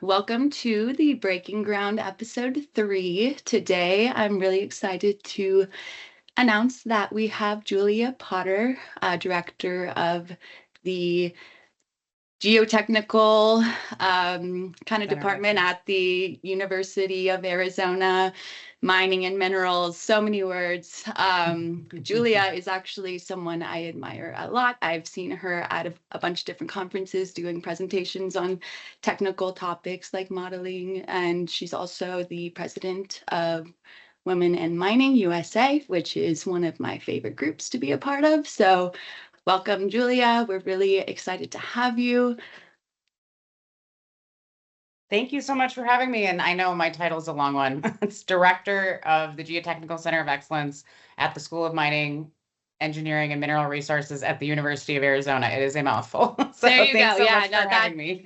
Welcome to the Breaking Ground episode 3. Today, I'm really excited to announce that we have Julia Potter, director of the Geotechnical kind of Center of department Excellence. at the University of Arizona, mining and minerals, so many words. Julia is actually someone I admire a lot. I've seen her at a bunch of different conferences doing presentations on technical topics like modeling, and she's also the president of Women in Mining USA, which is one of my favorite groups to be a part of. So welcome, Julia. We're really excited to have you. Thank you so much for having me. And I know my title is a long one. It's Director of the Geotechnical Center of Excellence at the School of Mining, Engineering, and Mineral Resources at the University of Arizona. It is a mouthful. So There you thanks go. so Yeah, much no, for having me.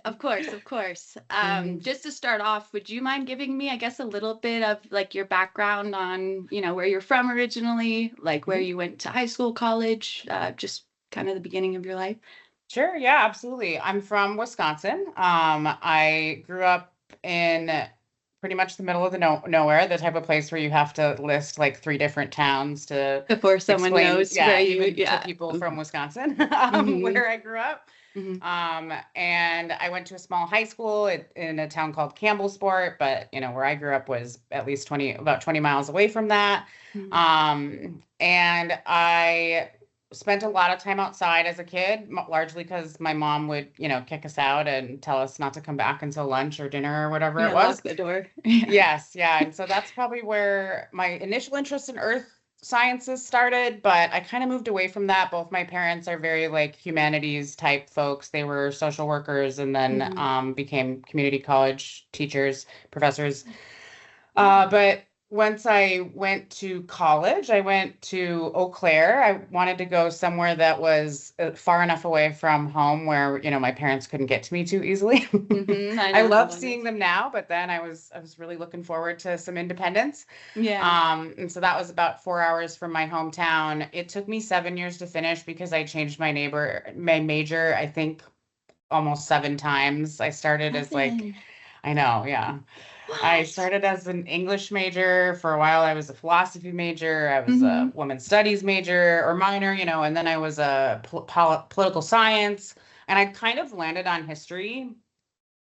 of course, of course. Mhm. Just to start off, would you mind giving me, I guess, a little bit of like your background on, where you're from originally, like where Mhm. you went to high school, college, just kind of the beginning of your life? Sure, yeah, absolutely. I'm from Wisconsin. I grew up in pretty much the middle of the nowhere, the type of place where you have to list like three different towns to Before someone explain, knows where yeah, you, even to yeah. people from Wisconsin, Mm-hmm, where I grew up. hmm And I went to a small high school in a town called Campbellsport, but where I grew up was at least about 20 miles away from that. And I spent a lot of time outside as a kid, largely because my mom would, kick us out and tell us not to come back until lunch or dinner or whatever it Yeah, was. lock the door. Yeah. Yes, yeah. And so that's probably where my initial interest in earth sciences started, but I kind of moved away from that. Both my parents are very like humanities type folks. They were social workers and then hmm became community college teachers, professors. But once I went to college, I went to Eau Claire. I wanted to go somewhere that was far enough away from home where, my parents couldn't get to me too easily. I I know how love that seeing is. them now, but then I was really looking forward to some independence. Yeah. And so that was about 4 hours from my hometown. It took me 7 years to finish because I changed my major, I think almost 7 times. I started as like, Seven. I know, yeah. I What? started as an English major. For a while, I was a philosophy major. I was a hmm women's studies major or minor, and then I was a political science. And I kind of landed on history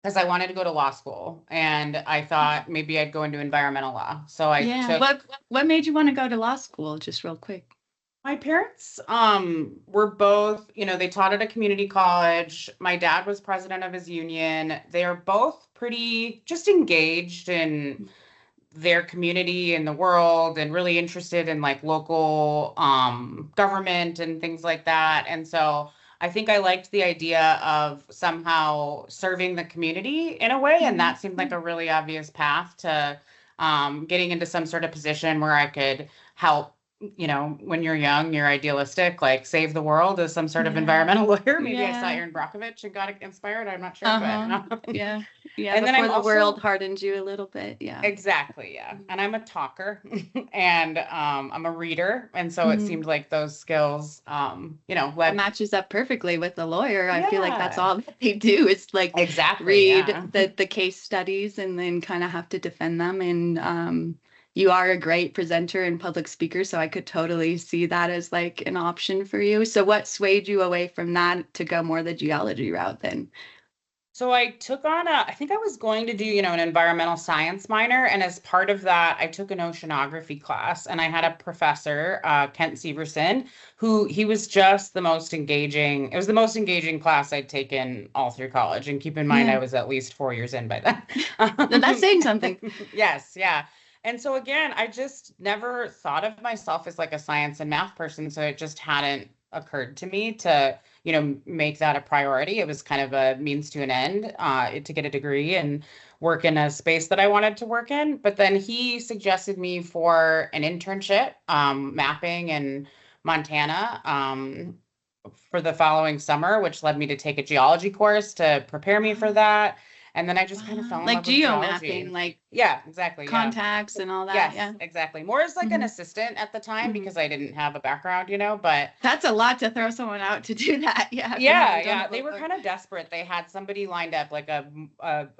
because I wanted to go to law school. And I thought maybe I'd go into environmental law. So I Yeah. took What made you want to go to law school, just real quick? my parents were both, they taught at a community college. My dad was president of his union. They are both pretty just engaged in their community and the world and really interested in like local government and things like that. And so I think I liked the idea of somehow serving the community in a way. And Mhm. that seemed like a really obvious path to getting into some sort of position where I could help. When you're young, you're idealistic, like save the world as some sort of Yeah. environmental lawyer. Maybe I saw Yeah. Aaron Brockovich and got inspired. I'm not sure, but Uh-huh. Yeah. Yeah. and then Before I'm the world also hardens you a little bit. Yeah. exactly, yeah. And I'm a talker and I'm a reader. And so it Mhm. seemed like those skills, That led. matches up perfectly with the lawyer. I feel like that's Yeah, all that they do is like exactly. read Yeah. the case studies and then kind of have to defend them. And you are a great presenter and public speaker, so I could totally see that as like an option for you. So what swayed you away from that to go more the geology route then? So I took on I think I was going to do, an environmental science minor. And as part of that, I took an oceanography class and I had a professor, Kent Severson, who he was just the most engaging. It was the most engaging class I'd taken all through college. And keep in mind, I Yeah. was at least 4 years in by then. That's saying something. Yes, yeah. And so again, I just never thought of myself as like a science and math person. So it just hadn't occurred to me to make that a priority. It was kind of a means to an end to get a degree and work in a space that I wanted to work in. But then he suggested me for an internship, mapping in Montana, for the following summer, which led me to take a geology course to prepare me for that. And then I just kind of fell in Like love with geomapping, geology. like Yeah, exactly. Yeah. contacts and all that. Yes, Yeah. exactly. More as like an Hmm. assistant at the time Hmm. because I didn't have a background, but That's a lot to throw someone out to do that. Yeah, if they yeah, haven't done yeah, it they were before. kind of desperate. They had somebody lined up, like a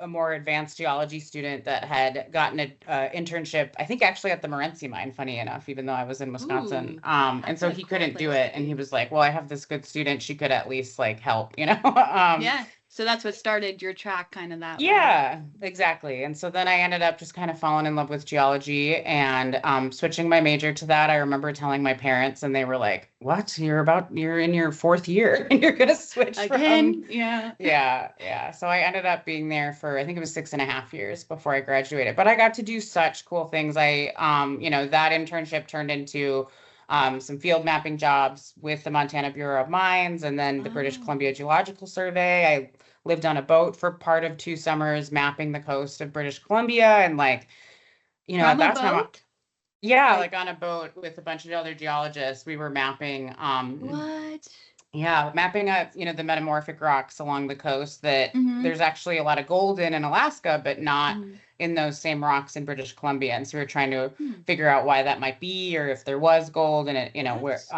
more advanced geology student that had gotten a internship, I think actually at the Morenci mine, funny enough, even though I was in Wisconsin. Ooh, And that's so a he cool couldn't do place to it, and he be. was like, "Well, I have this good student; she could at least like help." Yeah. So that's what started your track kind of that way. Yeah, exactly. And so then I ended up just kind of falling in love with geology and switching my major to that. I remember telling my parents, and they were like, "What? You're in your fourth year and you're gonna switch from." Again, yeah. Yeah, yeah. So I ended up being there for, I think it was 6.5 years before I graduated. But I got to do such cool things. That internship turned into some field mapping jobs with the Montana Bureau of Mines and then the British Oh, Columbia Geological Survey. I lived on a boat for part of 2 summers mapping the coast of British Columbia. And like, at from a that time, boat? yeah, Like like on a boat with a bunch of other geologists, we were mapping, what? yeah, mapping up, the metamorphic rocks along the coast that Mm-hmm. there's actually a lot of gold in Alaska, but not Mm-hmm. in those same rocks in British Columbia. And so we were trying to Hmm. figure out why that might be, or if there was gold in it, where, That's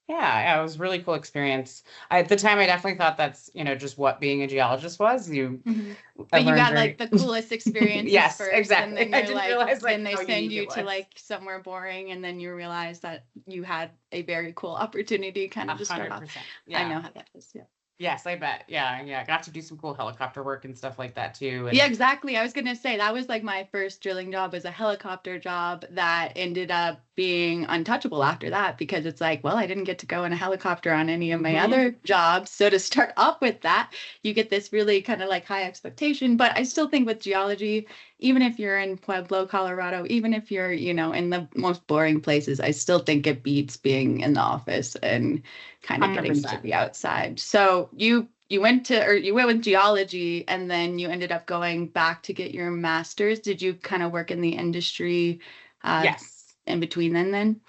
yeah, it was a really cool experience. At the time, I definitely thought that's, just what being a geologist was. hmm. I But you learned got like very, the coolest experiences yes, first, and exactly. then I you're didn't like, realize then like they how send unique you it to was. like somewhere boring, and then you realize that you had a very cool opportunity kind A of to start hundred off. percent. I Yeah. know how that is. Yeah. Yes, I bet. Yeah, yeah. Got to do some cool helicopter work and stuff like that too. Yeah, And exactly. I was gonna say that was like my first drilling job was a helicopter job that ended up being untouchable after that because it's like, well, I didn't get to go in a helicopter on any of my mhm. other jobs. So to start off with that, you get this really kind of like high expectation. But I still think with geology, even if you're in Pueblo, Colorado, even if you're, in the most boring places, I still think it beats being in the office and kind of getting to 100%. the outside. So you went with geology and then you ended up going back to get your master's. Did you kind of work in the industry uh, Yes. in between then?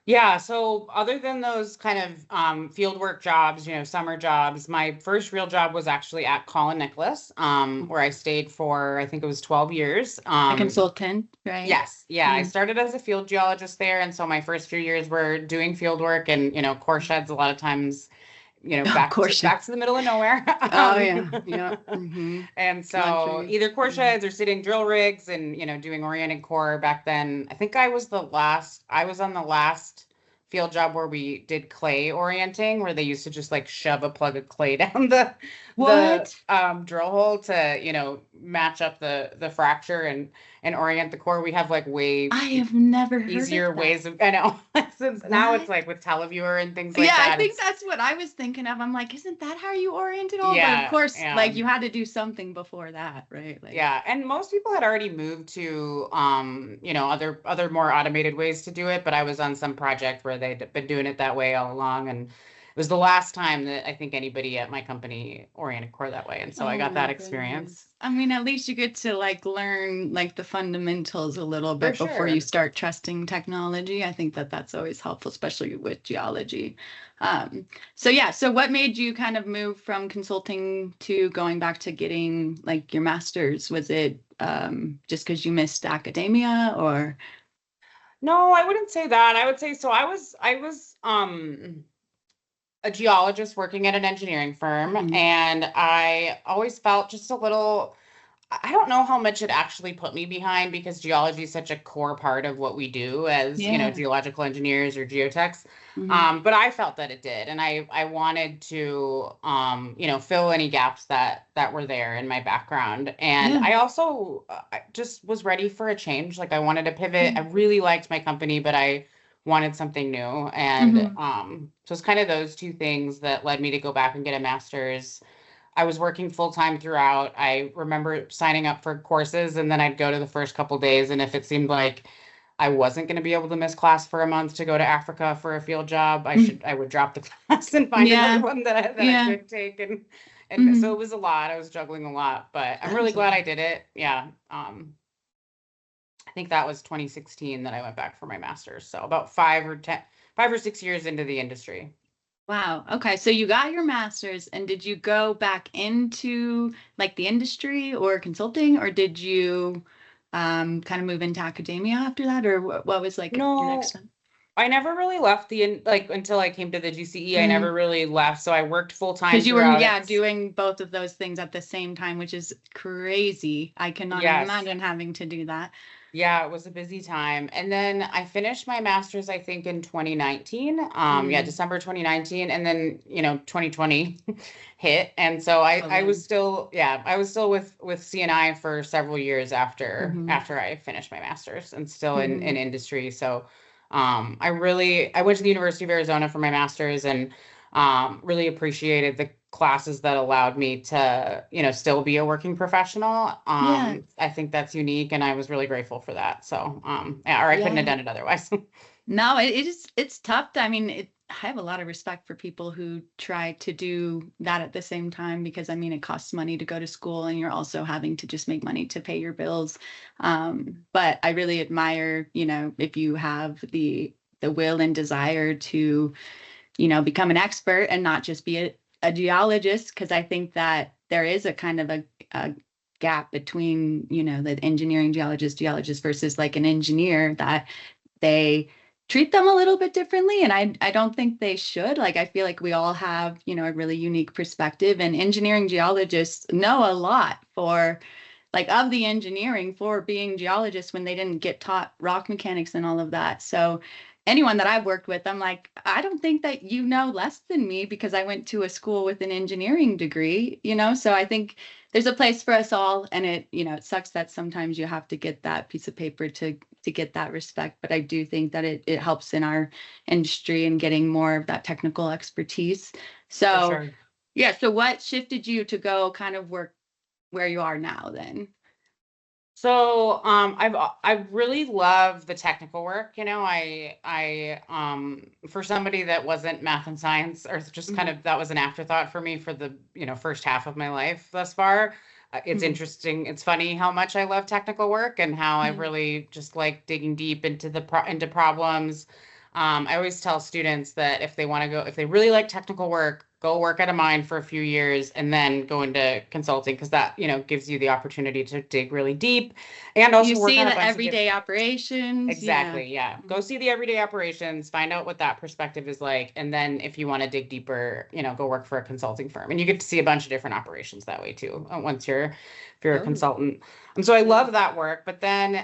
Yeah. So other than those kind of field work jobs, summer jobs, my first real job was actually at Colin Nicholas, where I stayed for, I think it was 12 years. A consultant, right? Yes. Yeah. I Mm. started as a field geologist there. And so my first few years were doing field work and, core sheds a lot of times, Of back to course. back to the middle of nowhere. Oh yeah. Yeah. Mm-hmm. And so Country. either core Mhm. sheds or sitting drill rigs and doing oriented core back then. I think I was on the last field job where we did clay orienting, where they used to just like shove a plug of clay down the What? drill hole to, match up the fracture and orient the core. We have like way I have never heard of easier that. ways of, I know. Since now it's What? like with televiewer and things like Yeah, I that. think It's that's what I was thinking of. I'm like, isn't that how you orient it all? But of yeah, course, yeah. like you had to do something before that, right? Like, Yeah, and most people had already moved to other more automated ways to do it, but I was on some project where they'd been doing it that way all along, and it was the last time that I think anybody at my company oriented core that way, and so I oh got my that goodness. experience. I mean, at least you get to like learn like the fundamentals a little For bit before you sure. start trusting technology. I think that that's always helpful, especially with geology. Um, so yeah, so what made you kind of move from consulting to going back to getting like your master's? Was it just because you missed academia or? No, I wouldn't say that. I would say so. I was a geologist working at an engineering firm, Mhm. and I always felt just a little. I don't know how much it actually put me behind because geology is such a core part of what we do as, Yeah. geological engineers or geotechs. Mhm. But I felt that it did, and I wanted to, fill any gaps that were there in my background. And Yeah. I also I just was ready for a change. Like I wanted to pivot. I Yeah. really liked my company, but I wanted something new. And Mhm. so it's kind of those two things that led me to go back and get a master's. I was working full time throughout. I remember signing up for courses and then I'd go to the first couple days. And if it seemed like I wasn't going to be able to miss class for a month to go to Africa for a field job, Mhm. I would drop the class and find another Yeah. one that I Yeah. could take. And so Mhm. it was a lot. I was juggling a lot, but I'm really glad I Absolutely. did it. Yeah. I think that was 2016 that I went back for my master's. So about 5 or 6 years into the industry. Wow. Okay. So you got your master's, and did you go back into like the industry or consulting, or did you kind of move into academia after that, or what was like your next No, step? I never really left like until I came to the GCE. I never really left. So I worked full time Because you were, throughout yeah, it. doing both of those things at the same time, which is crazy. I cannot Yes. imagine having to do that. Yeah, it was a busy time. And then I finished my master's, I think, in 2019. Yeah, Mm, December 2019. And then, 2020 hit. And so I COVID. was still, yeah, I was still with CNI for several years after Hmm. after I finished my master's and still in Hmm. industry. So I went to the University of Arizona for my master's and really appreciated the classes that allowed me to, still be a working professional. Yeah. I think that's unique, and I was really grateful for that. So, yeah, or I couldn't have Yeah. done it otherwise. No, it is, it's tough. I mean, I have a lot of respect for people who try to do that at the same time because I mean, it costs money to go to school and you're also having to just make money to pay your bills. But I really admire, if you have the will and desire to, become an expert and not just be a geologist, because I think that there is a kind of a gap between, the engineering geologist versus like an engineer that they treat them a little bit differently, and I don't think they should. Like I feel like we all have, a really unique perspective, and engineering geologists know a lot for like of the engineering for being geologists when they didn't get taught rock mechanics and all of that. So anyone that I've worked with, I'm like, I don't think that you know less than me because I went to a school with an engineering degree, so I think there's a place for us all, and it sucks that sometimes you have to get that piece of paper to get that respect, but I do think that it helps in our industry and getting more of that technical expertise. For So sure. yeah, so what shifted you to go kind of work where you are now then? So, I really love the technical work. For somebody that wasn't math and science, or just kind Mhm. of that was an afterthought for me for the, first half of my life thus far. It's Mhm. interesting. It's funny how much I love technical work and how I Yeah. really just like digging deep into problems. I always tell students that if they really like technical work, go work at a mine for a few years and then go into consulting because that, gives you the opportunity to dig really deep and You also work see on a the bunch of everyday different. operations. Yeah. Exactly, yeah. Go Mhm. see the everyday operations, find out what that perspective is like, and then if you want to dig deeper, go work for a consulting firm. And you get to see a bunch of different operations that way too, once if you're a Totally. consultant. And so I Yeah. love that work. But then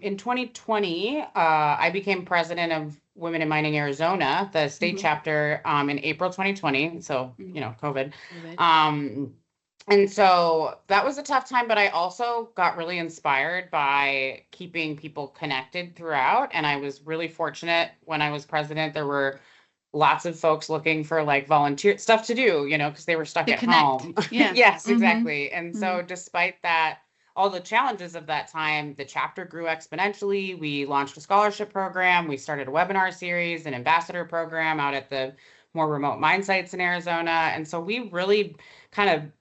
in 2020, I became president of Women in Mining Arizona, the state Hmm. chapter, in April 2020. So, Hmm. COVID. COVID. Um, and so that was a tough time, but I also got really inspired by keeping people connected throughout. And I was really fortunate when I was president. There were lots of folks looking for like volunteer stuff to do, because they were stuck To at connect. home. Yeah. Yes, Hmm. exactly. And Hmm. so, despite that, all the challenges of that time, the chapter grew exponentially. We launched a scholarship program. We started a webinar series, an ambassador program out at the more remote mine sites in Arizona. And so, we really kind of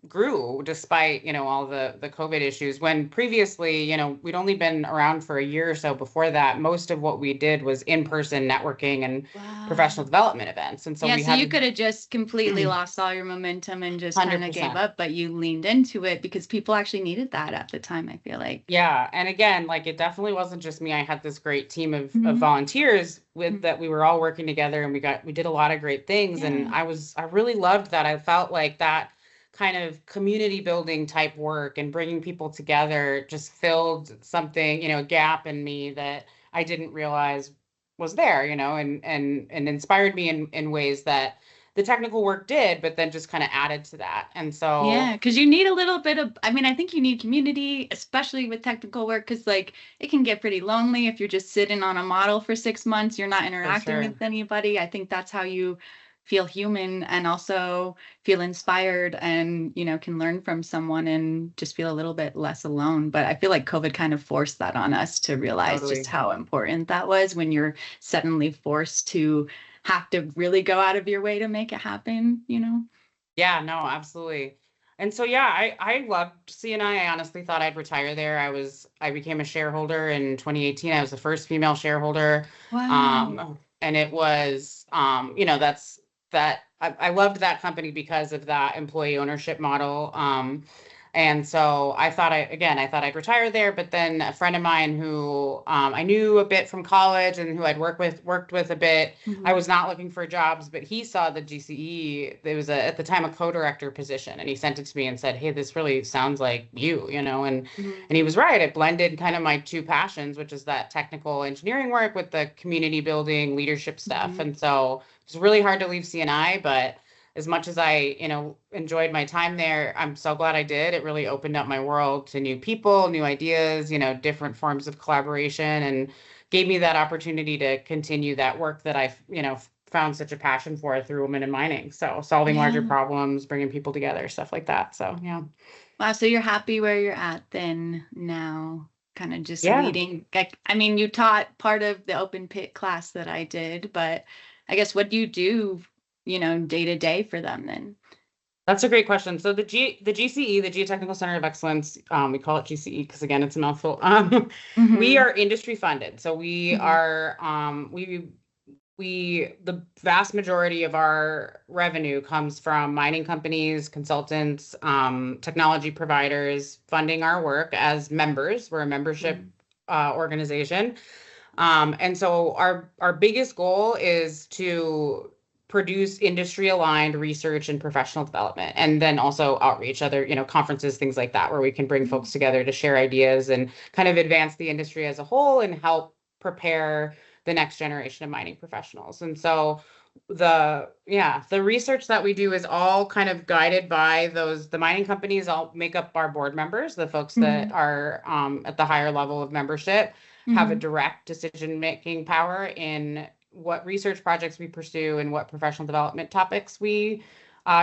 grew despite all the COVID issues. When previously, we'd only been around for a year or so before that. Most of what we did was in-person networking and professional Wow. development events, and so Yeah, we so you had could have just completely lost all your momentum and just kind of gave 100%. up, but you leaned into it because people actually needed that at the time, I feel like. Yeah, and again, like it definitely wasn't just me. I had this great team of Hmm. volunteers with that we were all working together, and we did a lot of great things, and Yeah. I really loved that. I felt like that kind of community building type work and bringing people together just filled something, a gap in me that I didn't realize was there, and inspired me in ways that the technical work did, but then just kind of added to that. And so Yeah, because you need a little bit of, I mean, I think you need community, especially with technical work, because like it can get pretty lonely if you're just sitting on a model for 6 months, you're not for interacting sure. with anybody. I think that's how you feel human and also feel inspired and, can learn from someone and just feel a little bit less alone. But I feel like COVID kind of forced that on us to realize just Totally. how important that was when you're suddenly forced to have to really go out of your way to make it happen. Yeah, no, absolutely. And so yeah, I loved CNI. I honestly thought I'd retire there. I became a shareholder in 2018. I was the first female shareholder. Wow. And it was, you know, I loved that company because of that employee ownership model. And so I thought I'd retire there, but then a friend of mine who I knew a bit from college and who I'd worked with a bit, I was not looking for jobs, but he saw the GCE. There was at the time a co-director position, and he sent it to me and said, "Hey, this really sounds like you know." And he was right. It blended kind of my two passions, which is that technical engineering work with the community building, leadership stuff. And so it was really hard to leave CNI, but as much as I, you know, enjoyed my time there, I'm so glad I did. It really opened up my world to new people, new ideas, you know, different forms of collaboration, and gave me that opportunity to continue that work that I've, you know, found such a passion for through women in mining. So solving larger problems, bringing people together, stuff like that. So, yeah. Wow. So you're happy where you're at then now, kind of just leading. Like, I mean, you taught part of the open pit class that I did, but I guess what do you do, you know, day to day for them then? That's a great question. So the GCE, the Geotechnical Center of Excellence, we call it GCE because again, it's a mouthful. We are industry funded. So we are, the vast majority of our revenue comes from mining companies, consultants, technology providers funding our work as members. We're a membership organization. And so our biggest goal is to produce industry aligned research and professional development, and then also outreach, other, you know, conferences, things like that, where we can bring folks together to share ideas and kind of advance the industry as a whole and help prepare the next generation of mining professionals. And so the research that we do is all kind of guided by the mining companies. All make up our board members, the folks that are at the higher level of membership, have a direct decision-making power in what research projects we pursue and what professional development topics we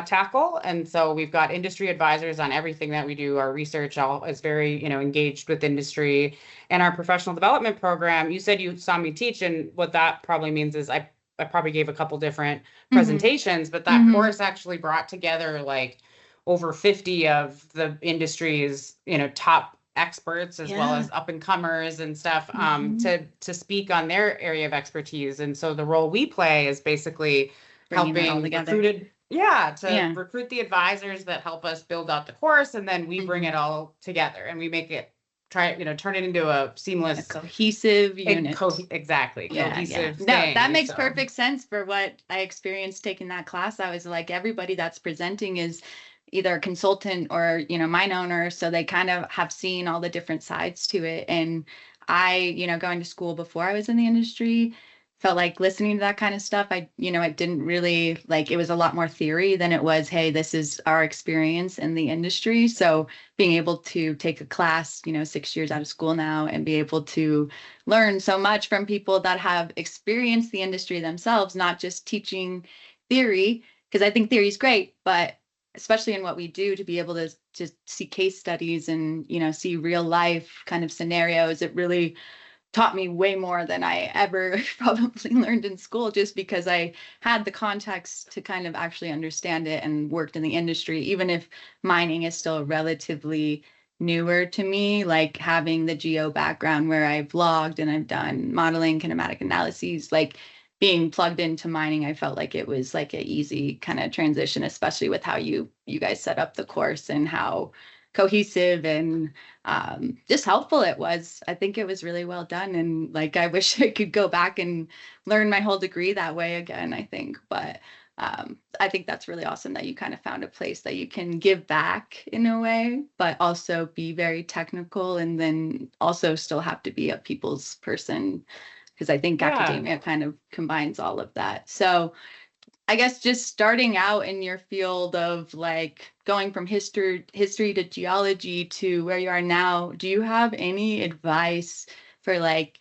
tackle. And so we've got industry advisors on everything that we do. Our research is very, you know, engaged with industry. And our professional development program, you said you saw me teach, and what that probably means is I probably gave a couple different presentations, but that course actually brought together like over 50 of the industry's, you know, top experts as well as up and comers and stuff to speak on their area of expertise. And so the role we play is basically helping recruit the advisors that help us build out the course, and then we bring it all together and we make it turn it into a seamless, cohesive unit. Cohesive thing. No, that makes perfect sense for what I experienced taking that class. I was like, everybody that's presenting is either a consultant or, you know, mine owner. So they kind of have seen all the different sides to it. And I, you know, going to school before I was in the industry, felt like listening to that kind of stuff, I didn't really like, it was a lot more theory than it was, hey, this is our experience in the industry. So being able to take a class, you know, 6 years out of school now, and be able to learn so much from people that have experienced the industry themselves, not just teaching theory, because I think theory is great, but especially in what we do, to be able to just see case studies and, you know, see real life kind of scenarios, it really taught me way more than I ever probably learned in school, just because I had the context to kind of actually understand it and worked in the industry, even if mining is still relatively newer to me, like having the geo background where I've logged and I've done modeling, kinematic analyses, like being plugged into mining, I felt like it was like an easy kind of transition, especially with how you guys set up the course and how cohesive and just helpful it was. I think it was really well done. And like, I wish I could go back and learn my whole degree that way again, I think. But I think that's really awesome that you kind of found a place that you can give back in a way, but also be very technical, and then also still have to be a people's person, because I think academia kind of combines all of that. So I guess just starting out in your field of like going from history to geology to where you are now, do you have any advice for like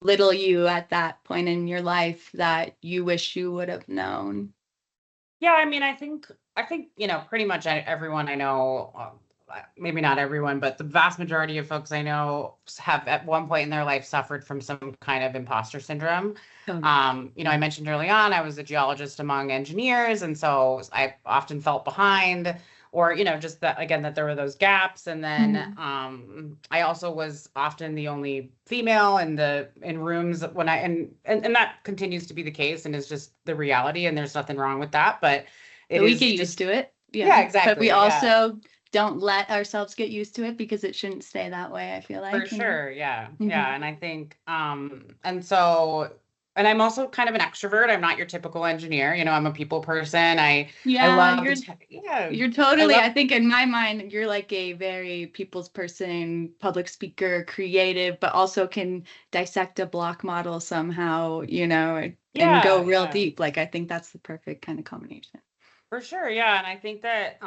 little you at that point in your life that you wish you would have known? Yeah, I mean, I think, you know, pretty much everyone I know, maybe not everyone, but the vast majority of folks I know have at one point in their life suffered from some kind of imposter syndrome. You know, I mentioned early on, I was a geologist among engineers, and so I often felt behind. or, just that, again, that there were those gaps. And then I also was often the only female in rooms when and that continues to be the case and is just the reality. And there's nothing wrong with that, but we get used to it. Yeah, But we exactly. also don't let ourselves get used to it because it shouldn't stay that way, I feel like. For sure. Yeah. Yeah. And I think, and I'm also kind of an extrovert. I'm not your typical engineer. I'm a people person. I love, you're totally, I think in my mind, you're like a very people's person, public speaker, creative, but also can dissect a block model somehow, and go real deep. Like, I think that's the perfect kind of combination. For sure, yeah, and I think that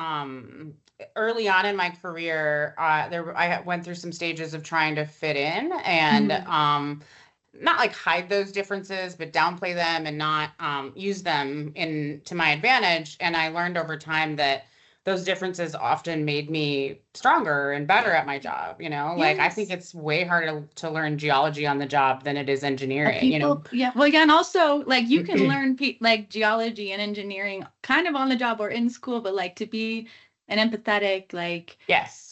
early on in my career, I went through some stages of trying to fit in and not like hide those differences, but downplay them and not use them to my advantage. And I learned over time that those differences often made me stronger and better at my job. Like I think it's way harder to learn geology on the job than it is engineering. Yeah. Well, yeah, and also like you can learn like geology and engineering kind of on the job or in school, but like to be an empathetic, like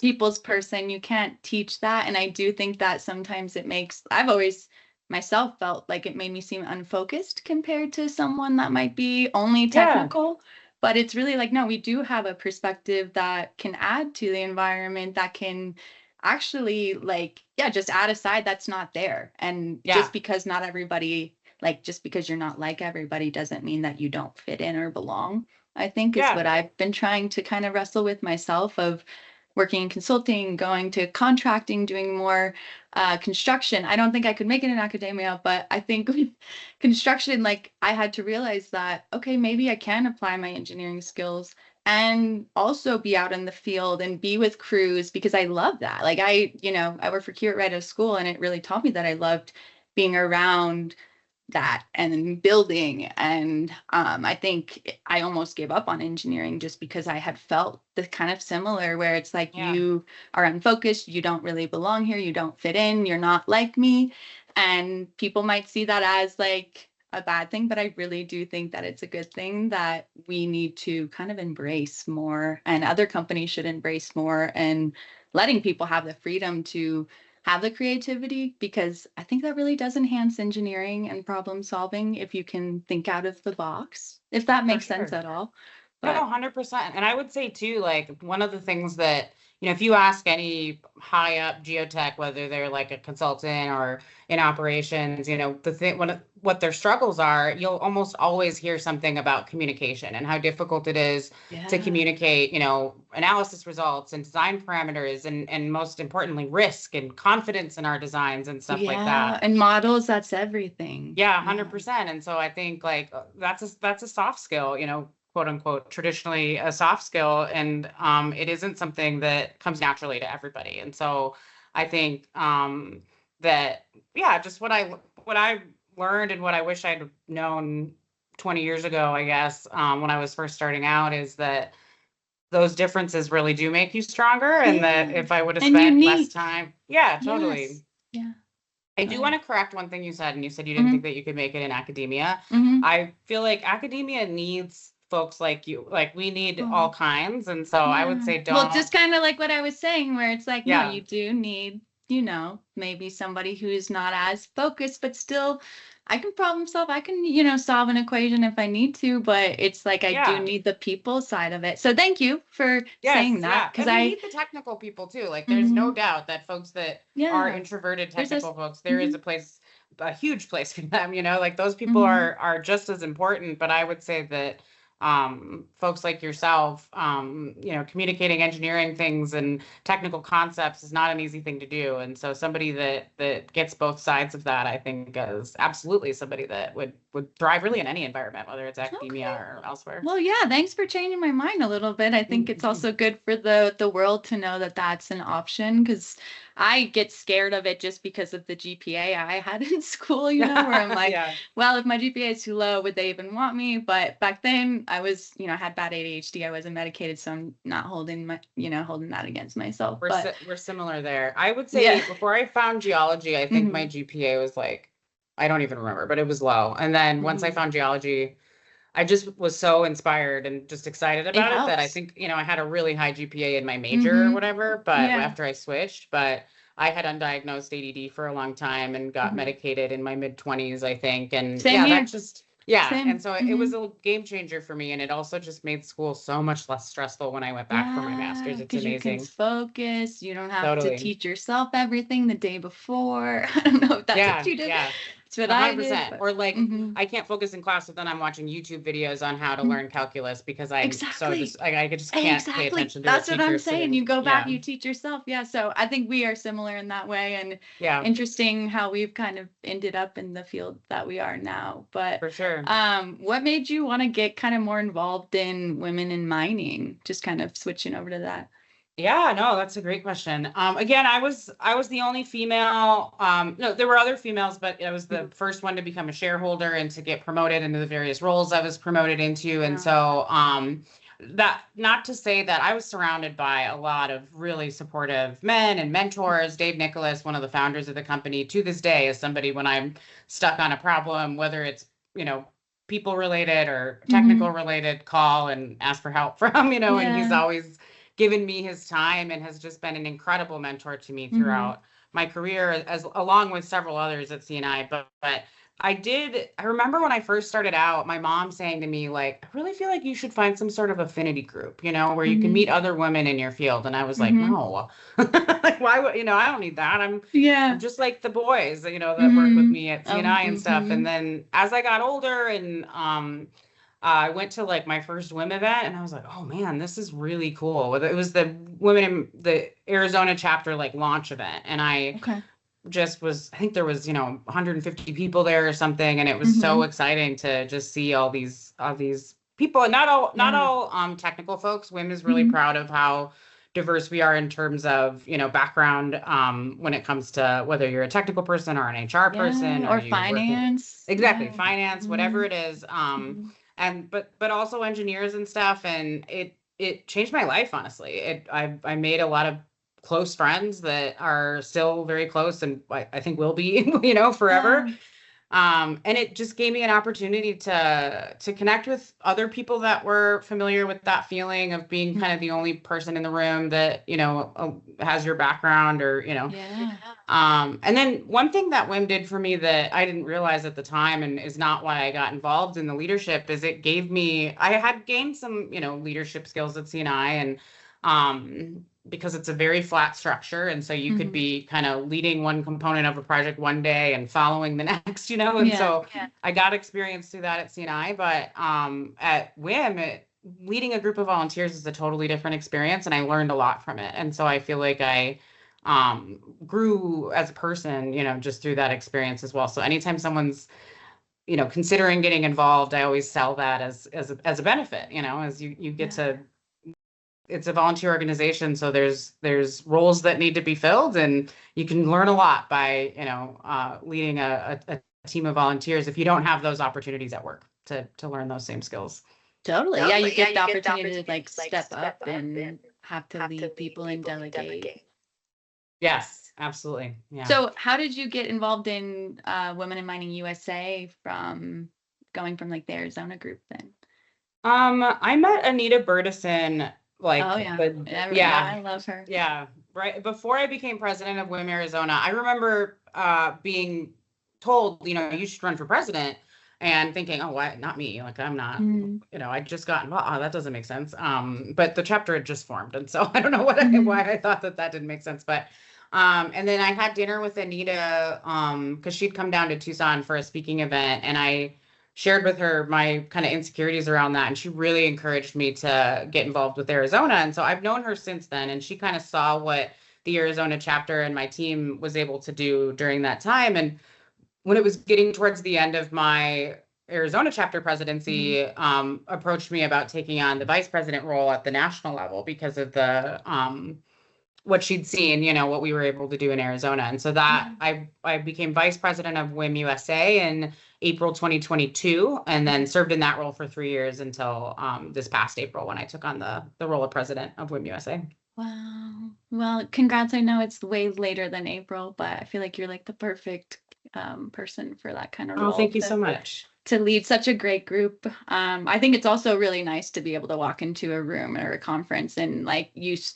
people's person, you can't teach that. And I do think that sometimes I've always myself felt like it made me seem unfocused compared to someone that might be only technical. But it's really like, no, we do have a perspective that can add to the environment, that can actually just add a side that's not there. And just because not everybody, just because you're not like everybody doesn't mean that you don't fit in or belong, I think is what I've been trying to kind of wrestle with myself, of working in consulting, going to contracting, doing more construction. I don't think I could make it in academia, but I think with construction, like I had to realize that, okay, maybe I can apply my engineering skills and also be out in the field and be with crews, because I love that. Like I worked for Q right out of school, and it really taught me that I loved being around that and building. And I think I almost gave up on engineering just because I had felt the kind of similar, where it's like you are unfocused, you don't really belong here, you don't fit in, you're not like me. And people might see that as like a bad thing, but I really do think that it's a good thing that we need to kind of embrace more, and other companies should embrace more, and letting people have the freedom to have the creativity, because I think that really does enhance engineering and problem solving if you can think out of the box, if that makes sense at all. But... No, 100%. And I would say too, like one of the things that, if you ask any high up geotech, whether they're like a consultant or in operations, what their struggles are, you'll almost always hear something about communication and how difficult it is to communicate, analysis results and design parameters, and most importantly, risk and confidence in our designs and stuff like that. And models, that's everything. 100%. And so I think like that's a soft skill, quote unquote, traditionally a soft skill. And it isn't something that comes naturally to everybody. And so I think that, just what I learned and what I wish I'd known 20 years ago, I guess, when I was first starting out, is that those differences really do make you stronger. And that if I would have spent less time. Totally. I do want to correct one thing you said, and you said you didn't think that you could make it in academia. I feel like academia needs folks like you. Like we need all kinds. And so I would say don't. Well, just kind of like what I was saying, where it's like, no, you do need, maybe somebody who's not as focused, but still I can problem solve. I can, solve an equation if I need to, but it's like I do need the people side of it. So thank you for saying that. Because I need the technical people too. Like there's no doubt that folks that are introverted technical folks, there is a huge place for them, like those people are just as important. But I would say that folks like yourself, communicating engineering things and technical concepts is not an easy thing to do. And so somebody that gets both sides of that, I think is absolutely somebody that would thrive really in any environment, whether it's academia or elsewhere. Well, thanks for changing my mind a little bit. I think it's also good for the world to know that that's an option, because I get scared of it just because of the GPA I had in school, where I'm like, well, if my GPA is too low, would they even want me? But back then I was, I had bad ADHD. I wasn't medicated, so I'm not holding that against myself. We're similar there. I would say before I found geology, I think my GPA was like, I don't even remember, but it was low. And then once I found geology, I just was so inspired and just excited It about it that I helps. think, I had a really high GPA in my major or Mm-hmm. whatever, but Yeah. after I switched, but I had undiagnosed ADD for a long time and got Mm-hmm. medicated in my mid-20s, I think. And Same yeah, that here. just, yeah. And Same. so it Mm-hmm. was a game changer for me. And it also just made school so much less stressful when I went back for my Yeah, master's. It's because you can amazing. focus. You don't have to Totally. teach yourself everything the day before. I don't know if that's what Yeah, you did. yeah. It's what I did, 100%. but Or like mm-hmm. I can't focus in class, but then I'm watching YouTube videos on how to Mm-hmm. learn calculus because I'm so Exactly. just I just can't pay Exactly. attention to a That's what I'm teacher saying. sitting. You go back, Yeah. you teach yourself. Yeah. So I think we are similar in that way, and Yeah, interesting how we've kind of ended up in the field that we are now. But for sure. what made you want to get kind of more involved in women in mining? Just kind of switching over to that. Yeah, no, that's a great question. Again, I was the only female. No, there were other females, but I was the first one to become a shareholder and to get promoted into the various roles I was promoted into. And Wow. so, that not to say that I was surrounded by a lot of really supportive men and mentors. Dave Nicholas, one of the founders of the company, to this day is somebody when I'm stuck on a problem, whether it's, you know, people related or technical Mm-hmm. related, call and ask for help from, and he's Yeah. always given me his time and has just been an incredible mentor to me Mm-hmm. throughout my career, as along with several others at CNI. But I remember when I first started out, my mom saying to me, like, I really feel like you should find some sort of affinity group, where you can Mm-hmm. meet other women in your field. And I was like, Mm-hmm. no, like, why would, I don't need that. I'm Yeah. just like the boys, that work with Mm-hmm. me at CNI and stuff. Mm-hmm. And then as I got older and, I went to like my first WIM event and I was like, oh man, this is really cool. It was the Women in the Arizona chapter like launch event. And I Okay. just was, I think there was, 150 people there or something. And it was so Mm-hmm. exciting to just see all these people, and not Yeah. all technical folks. WIM is really Mm-hmm. proud of how diverse we are in terms of, background, when it comes to whether you're a technical person or an HR person, Yeah. or Or you work in finance. exactly Yeah. finance, whatever Mm-hmm. it is. Mm-hmm. And but also engineers and stuff. And it changed my life, honestly. I made a lot of close friends that are still very close, and I think will be, forever. Yeah. And it just gave me an opportunity to connect with other people that were familiar with that feeling of being kind of the only person in the room that, has your background, or, Yeah. and then one thing that WIM did for me that I didn't realize at the time, and is not why I got involved in the leadership, is it gave me, I had gained some, leadership skills at CNI, and because it's a very flat structure. And so you could Mm-hmm. be kind of leading one component of a project one day and following the next, and Yeah. so I got experience through that at CNI. But at WIM, leading a group of volunteers is a totally different experience, and I learned a lot from it. And so I feel like I grew as a person, just through that experience as well. So anytime someone's, considering getting involved, I always sell that as a benefit, as you get Yeah. to, it's a volunteer organization, so there's roles that need to be filled, and you can learn a lot by, leading a team of volunteers if you don't have those opportunities at work to learn those same skills. Totally. Yeah. You Totally. Yeah, get the you get the opportunity to opportunity like to like step step up up and and have to have to lead lead people and people and delegate. delegate. Yes, absolutely. Yeah. So, how did you get involved in Women in Mining USA from going from like the Arizona group then? I met Anita Burdison, like Oh yeah, yeah, I love her. yeah, right before I became president of WIM Arizona. I remember being told, you should run for president, and thinking, oh, why not me? Like, I'm not, Mm-hmm. I just got involved. Oh, that doesn't make sense. But the chapter had just formed, and so I don't know Mm-hmm. why I thought that didn't make sense. But and then I had dinner with Anita, because she'd come down to Tucson for a speaking event, and I shared with her my kind of insecurities around that, and she really encouraged me to get involved with Arizona. And so I've known her since then, and she kind of saw what the Arizona chapter and my team was able to do during that time. And when it was getting towards the end of my Arizona chapter Mm-hmm. presidency, approached me about taking on the vice president role at the national level because of the what she'd seen, what we were able to do in Arizona. And so that Yeah. I became vice president of WIM USA in April 2022, and then Mhm. served in that role for 3 years until this past April, when I took on the role of president of WIM USA. Wow. Well, congrats. I know it's way later than April, but I feel like you're like the perfect person for that kind of Oh, role thank you so to much. to lead such a great group. I think it's also really nice to be able to walk into a room or a conference and like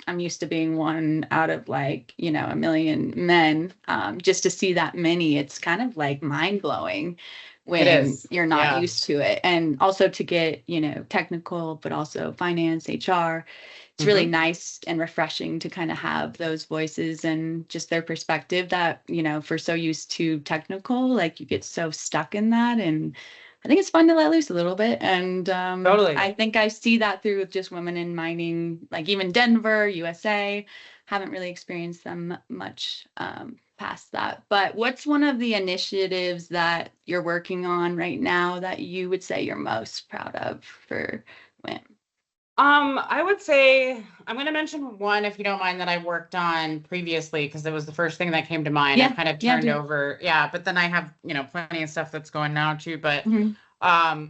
I'm used to being one out of like, you know, a million men. Just to see that many, it's kind of like mind blowing It when is. you're not Yeah. used to it. And also to get, you know, technical, but also finance, HR. It's really Hmm. nice and refreshing to kind of have those voices and just their perspective that, you know, if we're so used to technical, like you get so stuck in that. And I think it's fun to let loose a little bit. And Totally. I think I see that through just women in mining, like even Denver, USA. Haven't really experienced them much past that. But what's one of the initiatives that you're working on right now that you would say you're most proud of for women? I would say I'm going to mention one, if you don't mind, that I worked on previously because it was the first thing that came to mind. I've Yeah, kind of yeah, turned over, yeah, but then I have, you know, plenty of stuff that's going now too. But do.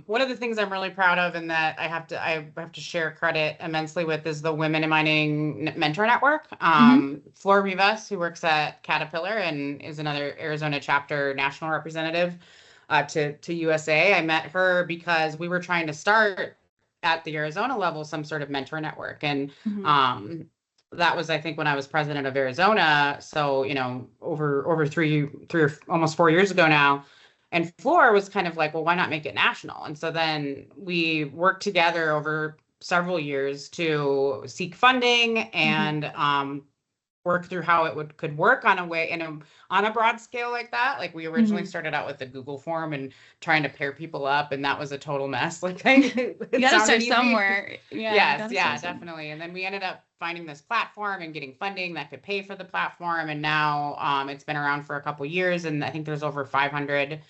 one of the things I'm really proud of and that I have to share credit immensely with is the Women in Mining Mentor Network. Mhm. Flora Rivas, who works at Caterpillar and is another Arizona chapter national representative to USA. I met her because we were trying to start at the Arizona level some sort of mentor network. And Mhm. that was, I think, when I was president of Arizona. So, you know, over three or almost 4 years ago now. And Flora was kind of like, well, why not make it national? And so then we worked together over several years to seek funding Mhm. and work through how it could work on a way on a broad scale like that. Like we originally Mhm. started out with the Google form and trying to pair people up, and that was a total mess. Like You it gotta sounded start easy. somewhere. Yeah, you Yes, gotta yeah, start somewhere. definitely. And then we ended up finding this platform and getting funding that could pay for the platform. And now it's been around for a couple years, and I think there's over 500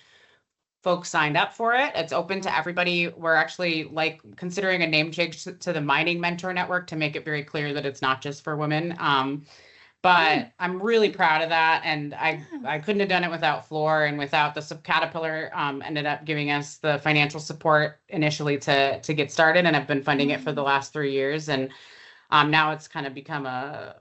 folks signed up for it. It's open to everybody. We're actually like considering a name change to the Mining Mentor Network to make it very clear that it's not just for women. Mm, But I'm really proud of that, and I yeah. I couldn't have done it without Floor and without the Caterpillar. Ended up giving us the financial support initially to get started, and I've been funding it for the Nice. last 3 years. And now it's kind of become a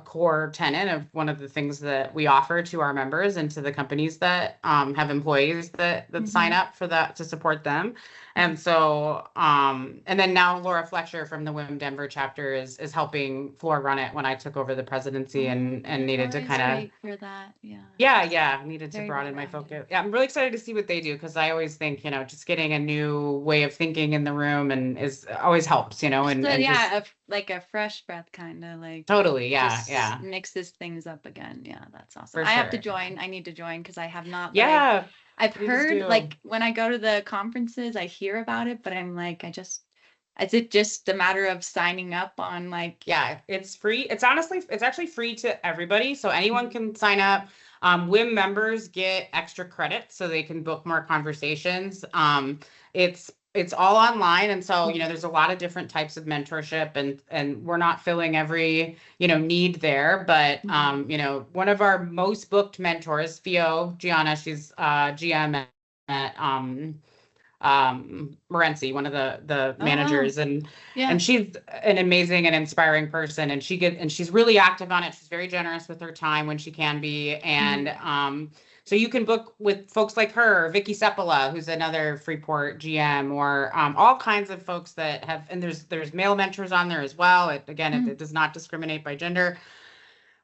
core tenet of one of the things that we offer to our members and to the companies that have employees that sign Mhm. up for that to support them. Mhm. And so, and then now Laura Fletcher from the Women Denver chapter is helping Floor run it when I took over the presidency Oh, and needed to Laura's kind of, great for that. Yeah. yeah, needed to Very broaden my well-rounded. focus. Yeah, I'm really excited to see what they do because I always think, you know, just getting a new way of thinking in the room and is always helps, you know, Just and just yeah, like a fresh breath kind of like totally, yeah, just yeah, mixes things up again. Yeah, that's awesome. for I have to sure. join. I need to join because I have not, but Yeah, I've please heard do. like when I go to the conferences, I hear about it, but I'm like, is it just a matter of signing up on like, Yeah, it's free. It's actually free to everybody. So anyone Mhm. can sign up. WIM members get extra credit so they can book more conversations. It's all online. And so, you know, Mhm. there's a lot of different types of mentorship and we're not filling every, you know, need there. But Mhm. you know, one of our most booked mentors, Fio Gianna, she's GM at Morenci, one of the Oh wow. managers, and Yeah. she's an amazing and inspiring person, and she's really active on it. She's very generous with her time when she can be, and Mhm. so you can book with folks like her, Vicky Sepola, who's another Freeport GM, or all kinds of folks that have, and there's male mentors on there as well. It Mhm. does not discriminate by gender.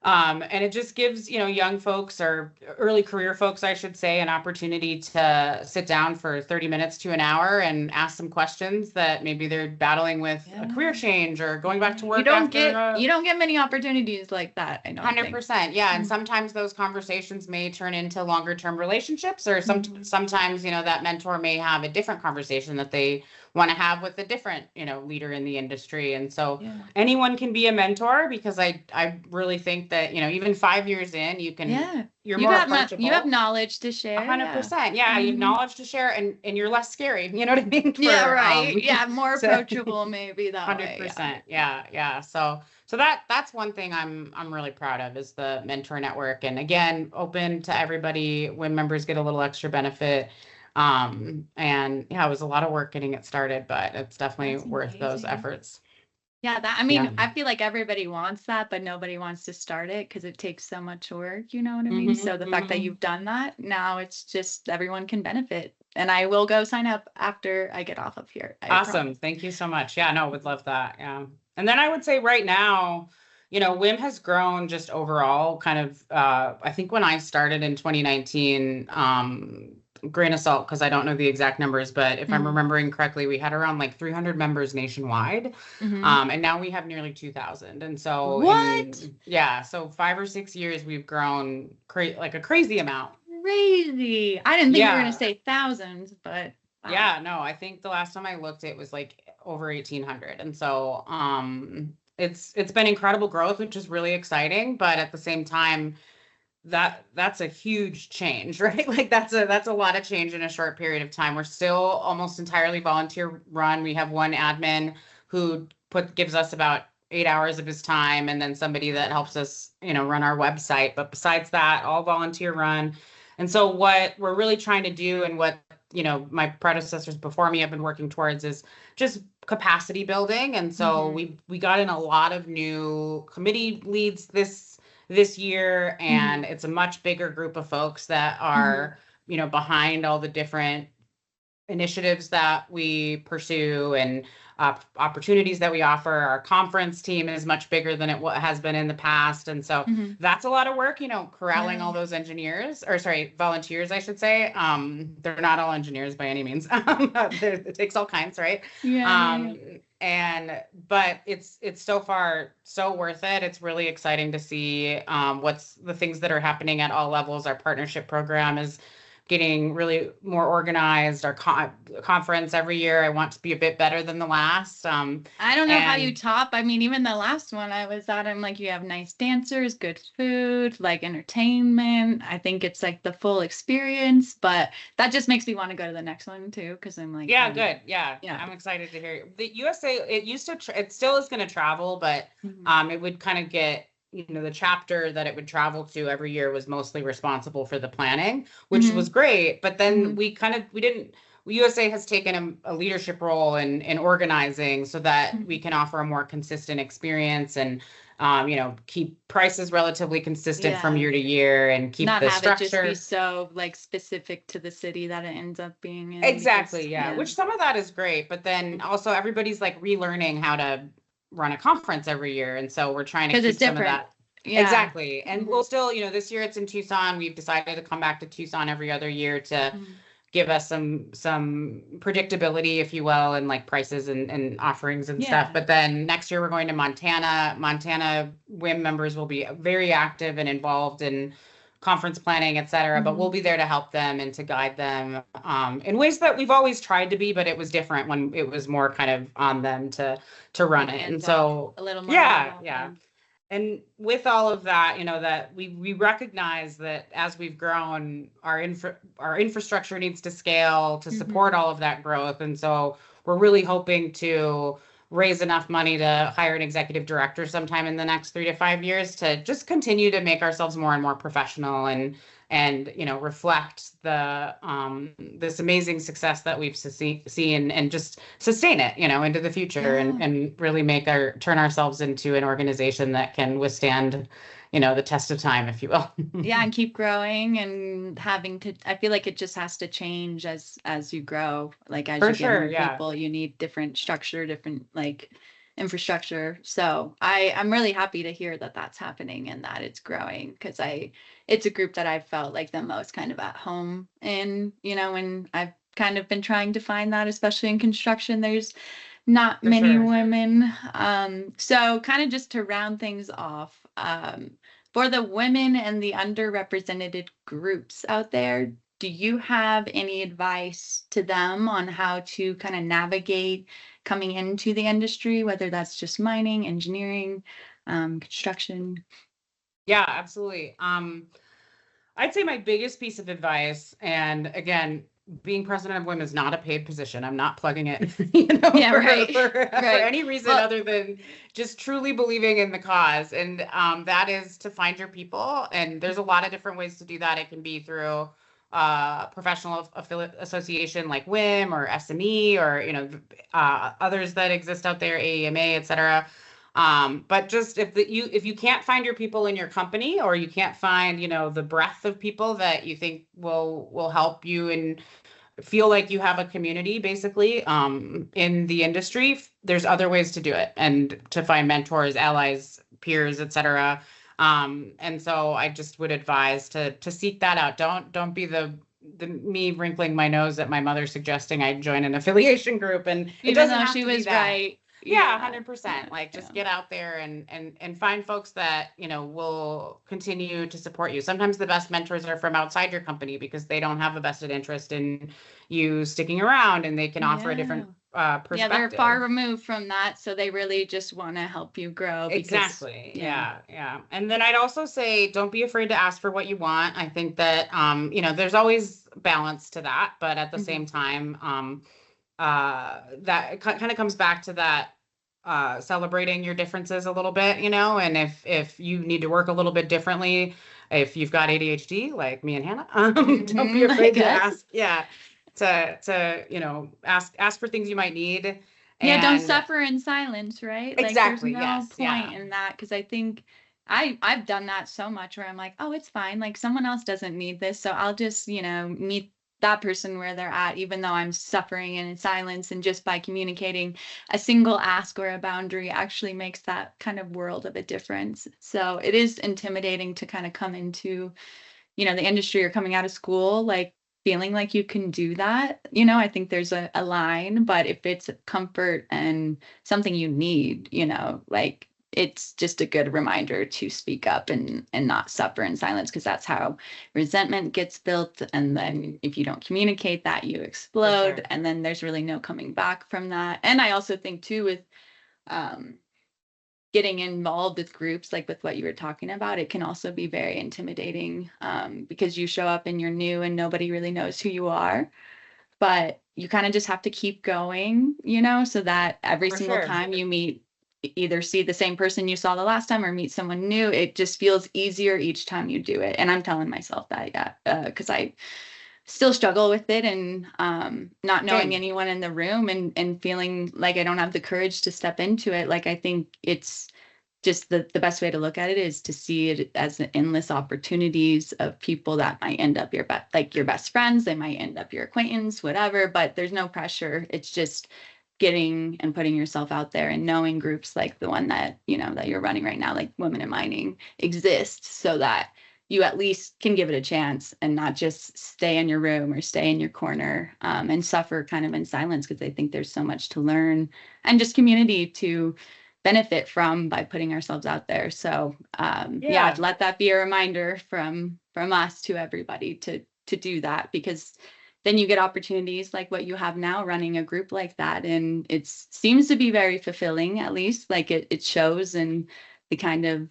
And it just gives, you know, young folks or early career folks, I should say, an opportunity to sit down for 30 minutes to an hour and ask some questions that maybe they're battling with a career Yeah. change or going back Yeah. to work after You don't get many opportunities like that, I don't think. 100%. Yeah. And Mhm. sometimes those conversations may turn into longer term relationships, or Mhm. sometimes, you know, that mentor may have a different conversation that they want to have with a different, you know, leader in the industry. And so Yeah. anyone can be a mentor because I really think that, you know, even 5 years in, Yeah. you're more You have approachable. knowledge to A share. hundred Yeah. percent. Yeah. You have Mhm. knowledge to share and you're less scary. You know what I mean? Yeah, For, right. Yeah, more so approachable maybe that Hundred way. Yeah. percent. Yeah, yeah. So that's one thing I'm really proud of is the mentor network. And again, open to everybody. When members get a little extra benefit. And yeah, it was a lot of work getting it started, but it's definitely That's worth those amazing. efforts. Yeah, that I Yeah. mean, I feel like everybody wants that, but nobody wants to start it because it takes so much work, you know what I mean? So the fact that Hmm. you've done that, now it's just everyone can benefit And I will go sign up after I get off of here. I Awesome. promise. Thank you so much. Yeah, no, would love that. Yeah. And then I would say right now, WIM has grown just overall kind of, I think when I started in 2019, grain of salt, because I don't know the exact numbers, but if I'm Mhm. remembering correctly, we had around like 300 members nationwide. Mhm. And now we have nearly 2,000. And so What? so 5 or 6 years, we've grown like a crazy amount. Crazy. I didn't think you were gonna Yeah. say thousands, but wow. Yeah, no, I think the last time I looked, it was like over 1,800. And so it's been incredible growth, which is really exciting, but at the same time, that's a huge change, right? Like that's a lot of change in a short period of time. We're still almost entirely volunteer run. We have one admin who gives us about 8 hours of his time, and then somebody that helps us, run our website. But besides that, all volunteer run. And so what we're really trying to do, and what my predecessors before me have been working towards, is just capacity building. And so Mhm. we got in a lot of new committee leads this year, and Mhm. it's a much bigger group of folks that Mhm. are behind all the different initiatives that we pursue, and opportunities that we offer. Our conference team is much bigger than it has been in the past. And so Mhm. that's a lot of work, corralling Yeah. all those engineers, or sorry, volunteers, I should say. They're not all engineers by any means. It takes all kinds, right? Yeah, yeah, yeah. Um, but it's so far so worth it. It's really exciting to see what's the things that are happening at all levels. Our partnership program is getting really more organized. Our conference every year, I want to be a bit better than the last. I don't know how you And top. I mean, even the last one I was at, I'm like, you have nice dancers, good food, like entertainment. I think it's like the full experience, but that just makes me want to go to the next one too, because I'm like, Yeah, good. Yeah, yeah. I'm excited to hear it. The USA, it used to, it still is going to travel, but Mhm. it would kind of get, the chapter that it would travel to every year was mostly responsible for the planning, which was Mhm. great. But then Mhm. we didn't, USA has taken a leadership role in organizing, so that we Mhm. can offer a more consistent experience, and keep prices relatively consistent from Yeah. year to year, and keep Not the have it just be structure. so like specific to the city that it ends up being in because Exactly, yeah. yeah. Which some of that is great, but then also everybody's like relearning how to run a conference every year. And so we're trying to Because it's keep some of different. that. Yeah. Exactly. And Mhm. we'll still, this year it's in Tucson. We've decided to come back to Tucson every other year to Mhm. give us some predictability, if you will, and like prices and offerings and stuff. Yeah. But then next year we're going to Montana. Montana WIM members will be very active and involved in conference planning, et cetera. But we'll Mhm. be there to help them and to guide them in ways that we've always tried to be, but it was different when it was more kind of on them to run Like it. And hands off, so a little more hands yeah, off. yeah. Yeah. And with all of that, that we recognize that as we've grown, our infrastructure needs to scale to support Mhm. all of that growth. And so we're really hoping to raise enough money to hire an executive director sometime in the next 3 to 5 years, to just continue to make ourselves more and more professional, and reflect this amazing success that we've seen, and just sustain it into the future, and Yeah. and really turn ourselves into an organization that can withstand the test of time, if you will. Yeah, and keep growing and having to I feel like it just has to change as you grow. Like as For you get sure, more yeah, people, you need different structure, different like infrastructure. So I'm really happy to hear that that's happening and that it's growing because I it's a group that I've felt like the most kind of at home in, and I've kind of been trying to find that, especially in construction. There's not for many sure. women. So kind of just to round things off, for the women and the underrepresented groups out there, do you have any advice to them on how to kind of navigate coming into the industry, whether that's just mining, engineering, construction? Yeah, absolutely. I'd say my biggest piece of advice, and again, being president of WIM is not a paid position. I'm not plugging it, Yeah, for right. for Right. any reason Well, other than just truly believing in the cause. And that is to find your people. And there's a lot of different ways to do that. It can be through professional affiliate association like WIM or SME, or others that exist out there, AEMA, et cetera. But just if you can't find your people in your company, or you can't find, the breadth of people that you think will help you in feel like you have a community basically in the industry, there's other ways to do it and to find mentors, allies, peers, etc. And so I just would advise to seek that out. Don't be the me wrinkling my nose at my mother suggesting I join an affiliation group, and it Even doesn't though have she to be was that. right. Yeah, 100%. Yeah, Like just yeah. get out there and find folks that, will continue to support you. Sometimes the best mentors are from outside your company because they don't have a vested interest in you sticking around, and they can offer a different Yeah, they're far perspective. removed from that, so they really just want to help you grow because, Exactly. yeah. Yeah. Yeah. And then I'd also say don't be afraid to ask for what you want. I think that there's always balance to that, but at the Mhm. same time, that kind of comes back to that celebrating your differences a little bit, and if you need to work a little bit differently, if you've got ADHD like me and Hannah, don't be I afraid to guess. ask. Yeah, to ask for things you might need. Yeah, don't And suffer in silence, right? Like there's exactly, no yes, point yeah, in that because I think I've done that so much where I'm like, oh, it's fine. Like someone else doesn't need this, so I'll just, meet that person where they're at, even though I'm suffering in silence. And just by communicating a single ask or a boundary actually makes that kind of world of a difference. So it is intimidating to kind of come into the industry or coming out of school, like feeling like you can do that. I think there's a line, but if it's comfort and something you need, like it's just a good reminder to speak up and not suffer in silence, because that's how resentment gets built. And then if you don't communicate that, you for explode, sure. and then there's really no coming back from that. And I also think too with um getting involved with groups, like with what you were talking about, it can also be very intimidating, because you show up and you're new and nobody really knows who you are. But you kind of just have to keep going, so that every For single sure. time you meet, either see the same person you saw the last time or meet someone new, it just feels easier each time you do it. And I'm telling myself that, yeah, because I still struggle with it, and not knowing Same. anyone in the room, and feeling like I don't have the courage to step into it. Like I think it's just the best way to look at it is to see it as endless opportunities of people that might end up your best friends. They might end up your acquaintance, whatever, but there's no pressure. It's just getting and putting yourself out there, and knowing groups like the one that that you're running right now, like Women in Mining, exist, so that you at least can give it a chance and not just stay in your room or stay in your corner, and suffer kind of in silence, because I think there's so much to learn and just community to benefit from by putting ourselves out there. So yeah, Yeah. let that be a reminder from us to everybody to do that, because then you get opportunities like what you have now running a group like that. And it seems to be very fulfilling, at least like it shows in the kind of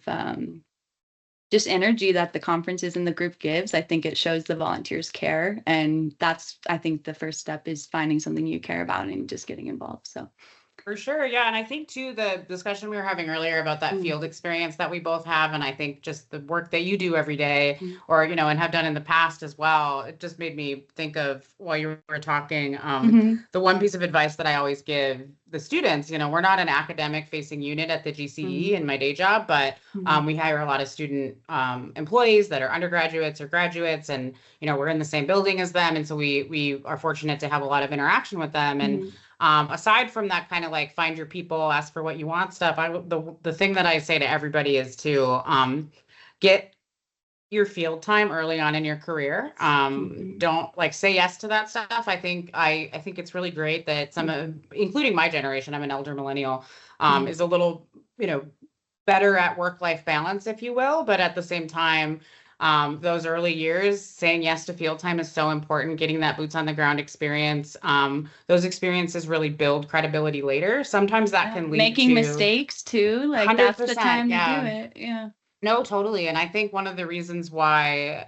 just energy that the conferences and the group gives. I think it shows the volunteers care. And that's, I think the first step is finding something you care about and just getting involved. So For sure. Yeah. And I think too, the discussion we were having earlier about that mm, field experience that we both have, and I think just the work that you do every day, mm, or, and have done in the past as well, it just made me think of while you were talking, mhm, the one piece of advice that I always give the students. We're not an academic facing unit at the GCE mhm, in my day job, but mhm, we hire a lot of student employees that are undergraduates or graduates, and, we're in the same building as them. And so we are fortunate to have a lot of interaction with them. And mhm, aside from that kind of like find your people, ask for what you want stuff, the thing that I say to everybody is to get your field time early on in your career. mhm, Don't like say yes to that stuff. I think it's really great that including my generation, I'm an elder millennial, mhm. is a little, better at work-life balance, if you will. But at the same time, those early years, saying yes to field time is so important, getting that boots on the ground experience. Those experiences really build credibility later. Sometimes that Yeah, can lead making to mistakes too, like that's the 100%. time to do Yeah. it. Yeah. No, totally. And I think one of the reasons why,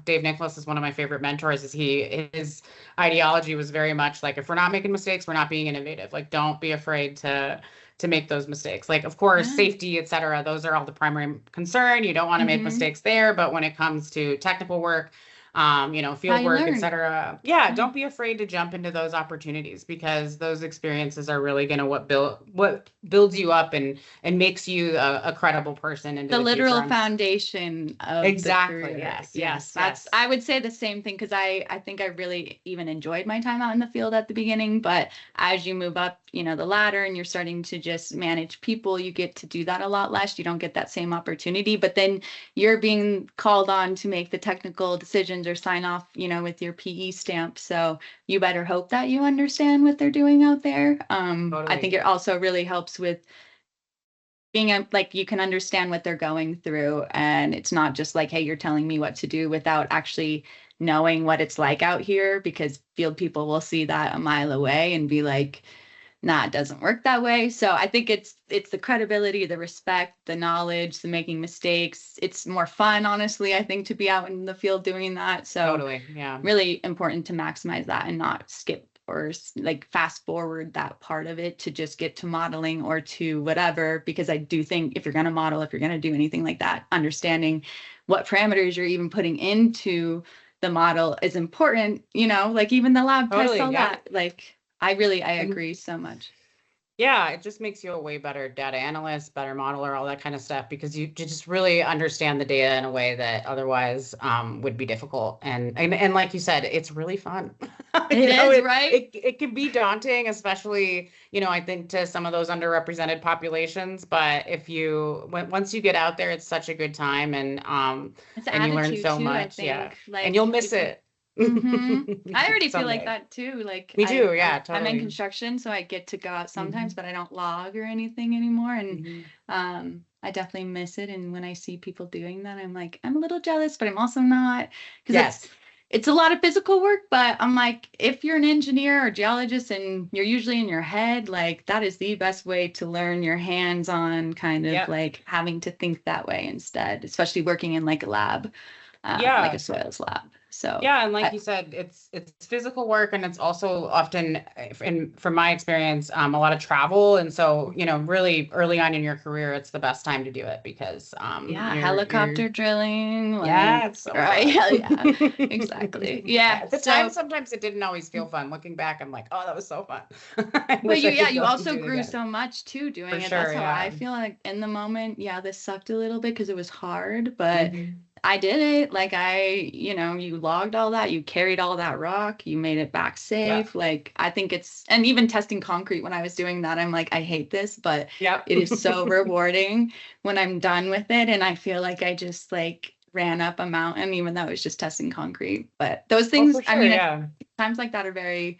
Dave Nicholas is one of my favorite mentors is his ideology was very much like, if we're not making mistakes, we're not being innovative. Like, don't be afraid to make those mistakes. Like, of course, Yeah. safety, et cetera, those are all the primary concern. You don't want to make Hmm. mistakes there. But when it comes to technical work, field you work, learn. etc. Yeah, don't be afraid to jump into those opportunities, because those experiences are really going to what builds you up and makes you a credible person into The the future. literal foundation of the Exactly. career. Yes. That's, I would say the same thing, because I think I really even enjoyed my time out in the field at the beginning, but as you move up, the ladder and you're starting to just manage people, you get to do that a lot less. You don't get that same opportunity, but then you're being called on to make the technical decisions or sign off, with your PE stamp. So you better hope that you understand what they're doing out there. I think Totally. it also really helps with being like, you can understand what they're going through, and it's not just like, hey, you're telling me what to do, without actually knowing what it's like out here, because field people will see that a mile away and be like, nah, it doesn't work that way. So I think it's the credibility, the respect, the knowledge, the making mistakes. It's more fun, honestly, I think, to be out in the field doing that. So Totally. Yeah. really important to maximize that and not skip or like fast forward that part of it to just get to modeling or to whatever, because I do think if you're going to model, if you're going to do anything like that, understanding what parameters you're even putting into the model is important, like even the lab tests, Totally. all Yeah. that. Like I And agree so much. yeah, it just makes you a way better data analyst, better modeler, all that kind of stuff, because you just really understand the data in a way that otherwise would be difficult. And like you said, it's really fun. It is, right? It can be daunting, especially, I think, to some of those underrepresented populations. But once you get out there, it's such a good time, It's and you learn attitude so too, I much. Yeah. think. And Like you'll miss it I already feel like someday. that too. Like Me too. Yeah, I'm in totally. construction, so I get to go out sometimes, Mhm. but I don't log or anything anymore. And Mhm. I definitely miss it. And when I see people doing that, I'm like, I'm a little jealous, but I'm also not, because Yes. it's a lot of physical work. But I'm like, if you're an engineer or geologist and you're usually in your head, like that is the best way to learn your hands on kind of Yep. like having to think that way instead, especially working in like a lab, like a Yeah. soils lab. So Yeah, and like you said, it's physical work, and it's also often, from my experience, a lot of travel. And so, really early on in your career, it's the best time to do it, because yeah, you're helicopter drilling, yeah, like, it's so right? fun. Yeah, yeah, exactly. Yeah, Yeah. at the time, So, sometimes it didn't always feel fun. Looking back, I'm like, oh, that was so fun. I but wish I could you go and also do it grew again. so much too For doing it. That's sure, how I yeah. feel like in the moment. Yeah, this sucked a little bit because it was hard, but Hmm. I did it. Like you logged all that, you carried all that rock, you made it back Yeah. safe. Like I think and even testing concrete when I was doing that, I'm like, I hate this, but Yep. it is so rewarding when I'm done with it. And I feel like I just like ran up a mountain, even though it was just testing concrete. But those Oh, things, for I sure, mean, yeah. times like that are very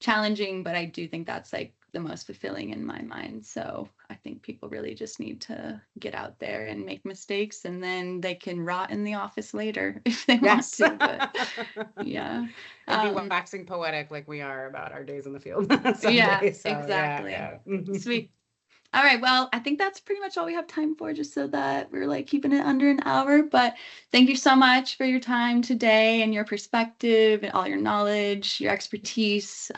challenging, but I do think that's like the most fulfilling in my mind. So I think people really just need to get out there and make mistakes, and then they can rot in the office later if they want Yes. to. But yeah. And be Um, waxing poetic like we are about our days in the field yeah, someday. So yeah, exactly. yeah. Sweet. All right. Well, I think that's pretty much all we have time for, just so that we're like keeping it under an hour. But thank you so much for your time today and your perspective and all your knowledge, your expertise.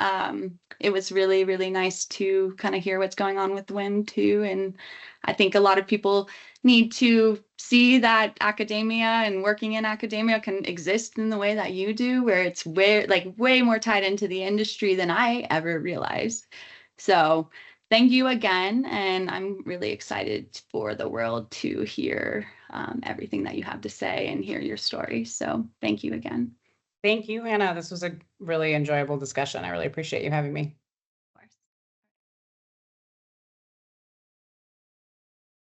It was really, really nice to kind of hear what's going on with WIM too. And I think a lot of people need to see that academia and working in academia can exist in the way that you do, where it's way more tied into the industry than I ever realized. So thank you again, and I'm really excited for the world to hear everything that you have to say and hear your story. So thank you again. Thank you, Hannah. This was a really enjoyable discussion. I really appreciate you having me.